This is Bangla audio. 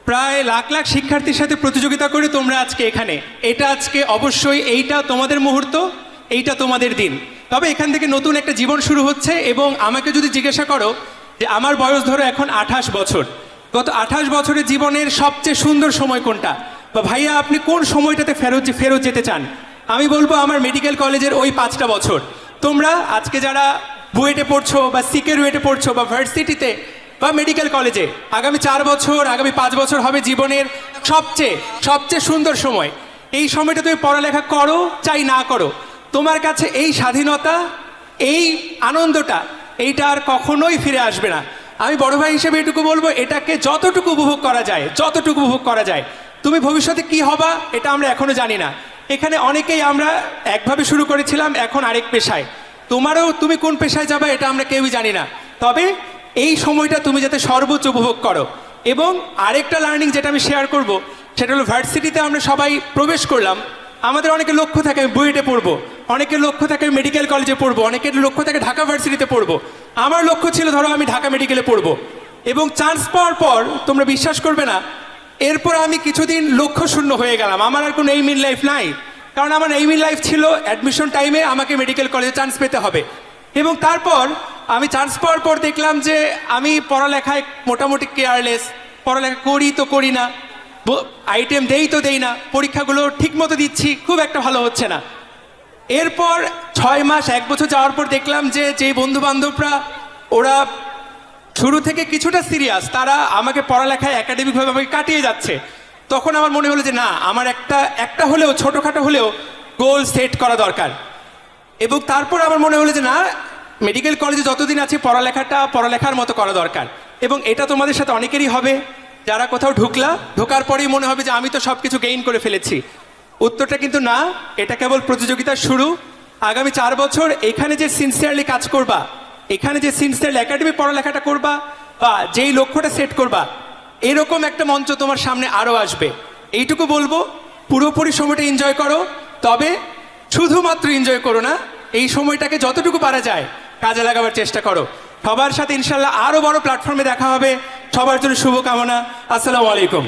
প্রায় লাখ লাখ শিক্ষার্থীর সাথে প্রতিযোগিতা করে তোমরা আজকে এখানে। এটা আজকে অবশ্যই এইটা তোমাদের মুহূর্ত, এইটা তোমাদের দিন। তবে এখান থেকে নতুন একটা জীবন শুরু হচ্ছে। এবং আমাকে যদি জিজ্ঞাসা করো যে আমার বয়স ধরো এখন 28 বছর, গত 28 বছরের জীবনের সবচেয়ে সুন্দর সময় কোনটা, বা ভাইয়া আপনি কোন সময়টাতে ফেরত যেতে চান, আমি বলবো আমার মেডিকেল কলেজের ওই 5টা বছর। তোমরা আজকে যারা বুয়েটে পড়ছো বা সিকেরুয়েটে পড়ছো বা ভার্সিটিতে বা মেডিকেল কলেজে, আগামী 4 বছর আগামী 5 বছর হবে জীবনের সবচেয়ে সুন্দর সময়। এই সময়টা তুমি পড়ালেখা করো চাই না করো, তোমার কাছে এই স্বাধীনতা, এই আনন্দটা, এইটা আর কখনোই ফিরে আসবে না। আমি বড় ভাই হিসেবে এটুকু বলবো, এটাকে যতটুকু উপভোগ করা যায়। তুমি ভবিষ্যতে কি হবা এটা আমরা এখনো জানি না। এখানে অনেকেই আমরা একভাবে শুরু করেছিলাম, এখন আরেক পেশায়। তুমি কোন পেশায় যাবে এটা আমরা কেউই জানি না। তবে এই সময়টা তুমি যাতে সর্বোচ্চ উপভোগ করো। এবং আরেকটা লার্নিং যেটা আমি শেয়ার করব, সেটা হলো ভার্সিটিতে আমরা সবাই প্রবেশ করলাম, আমাদের অনেকের লক্ষ্য থাকে আমি বুয়েটে পড়বো, অনেকের লক্ষ্য থাকে মেডিকেল কলেজে পড়বো, অনেকের লক্ষ্য থাকে ঢাকা ভার্সিটিতে পড়বো। আমার লক্ষ্য ছিল ধরো আমি ঢাকা মেডিকেলে পড়বো। এবং চান্স পাওয়ার পর তোমরা বিশ্বাস করবে না, এরপর আমি কিছুদিন লক্ষ্য শূন্য হয়ে গেলাম। আমার আর কোনো এইম ইন লাইফ নাই, কারণ আমার এইম ইন লাইফ ছিল অ্যাডমিশন টাইমে আমাকে মেডিকেল কলেজে চান্স পেতে হবে। এবং তারপর আমি চান্স পাওয়ার পর দেখলাম যে আমি পড়ালেখায় মোটামুটি কেয়ারলেস, পড়ালেখা করি তো করি না, আইটেম দেই তো দেই না, পরীক্ষাগুলো ঠিক মতো দিচ্ছি, খুব একটা ভালো হচ্ছে না। এরপর 6 মাস 1 বছর যাওয়ার পর দেখলাম যে যেই বন্ধু বান্ধবরা ওরা শুরু থেকে কিছুটা সিরিয়াস, তারা আমাকে পড়ালেখায় একাডেমিকভাবে আমাকে কাটিয়ে যাচ্ছে। তখন আমার মনে হলো যে না, আমার একটা হলেও ছোটোখাটো হলেও গোল সেট করা দরকার। এবং তারপর আমার মনে হলো যে না, মেডিকেল কলেজে যতদিন আছে পড়ালেখার মতো করা দরকার। এবং এটা তোমাদের সাথে অনেকেরই হবে, যারা কোথাও ঢোকার পরেই মনে হবে যে আমি তো সব কিছু গেইন করে ফেলেছি। উত্তরটা কিন্তু না, এটা কেবল প্রতিযোগিতার শুরু। আগামী 4 বছর এখানে যে সিনসিয়ারলি কাজ করবা, এখানে যে সিনসিয়ারলি একাডেমি পড়ালেখাটা করবা, বা যেই লক্ষ্যটা সেট করবা, এরকম একটা মঞ্চ তোমার সামনে আরও আসবে। এইটুকু বলবো, পুরোপুরি সময়টা এনজয় করো। তবে শুধুমাত্র এনজয় করো না, এই সময়টাকে যতটুকু পারা যায় কাজে লাগাবার চেষ্টা করো। সবার সাথে ইনশাল্লাহ আরও বড় প্ল্যাটফর্মে দেখা হবে। সবার জন্য শুভকামনা। আসসালামু আলাইকুম।